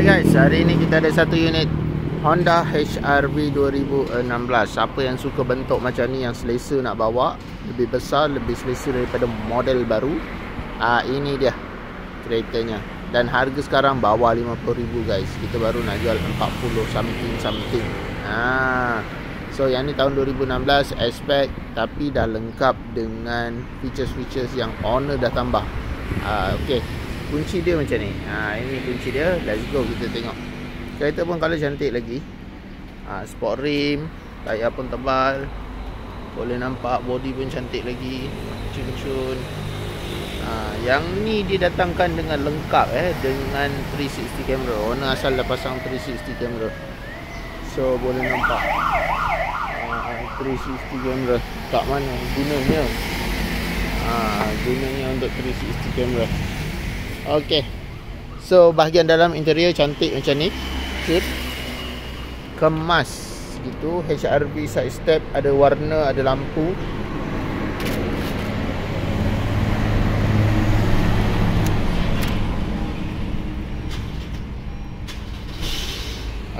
Alright guys, hari ini kita ada satu unit Honda HR-V 2016. Siapa yang suka bentuk macam ni, yang selesa nak bawa, lebih besar, lebih selesa daripada model baru, ini dia keretanya. Dan harga sekarang bawah 50,000 guys. Kita baru nak jual 40 something. So yang ni tahun 2016 aspek, tapi dah lengkap dengan features-features yang owner dah tambah. Okay, kunci dia macam ni. Ini kunci dia. Let's go, kita tengok. Kereta pun color cantik lagi. Sport rim, tayar pun tebal. Boleh nampak body pun cantik lagi. Cun-cun. Yang ni didatangkan dengan lengkap dengan 360 camera. Owner asal dah pasang 360 camera. So boleh nampak 360 camera. Kat mana gunanya? Gunanya untuk 360 camera. Okay, so bahagian dalam interior cantik macam ni. Kit kemas gitu. HR-V side step, ada warna, ada lampu.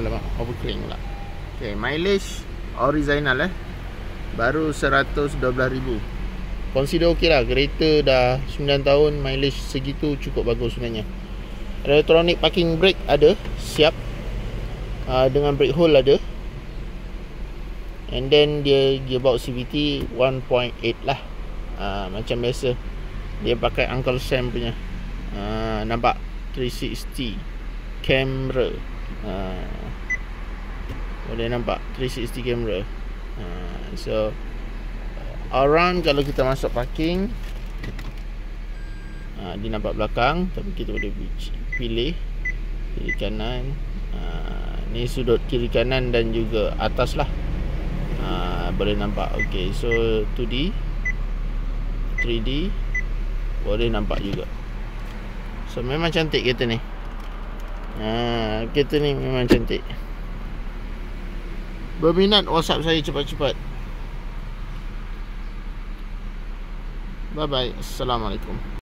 Alamak, overclean pula. Okay, mileage original baru 112,000. Consider okey lah. Kereta dah 9 tahun, mileage segitu cukup bagus sebenarnya. Electronic parking brake ada, siap. Dengan brake hold ada. And then dia gearbox CVT 1.8 lah. Macam biasa. Dia pakai Uncle Sam punya. Nampak 360 camera. Boleh nampak 360 camera. So around, kalau kita masuk parking, dia nampak belakang, tapi kita boleh pilih kiri kanan. Ni sudut kiri kanan dan juga atas lah. Boleh nampak. Ok, so 2D 3D boleh nampak juga. So memang cantik kereta ni. Kereta ni memang cantik. Berminat WhatsApp saya cepat-cepat. Bye bye. Assalamualaikum.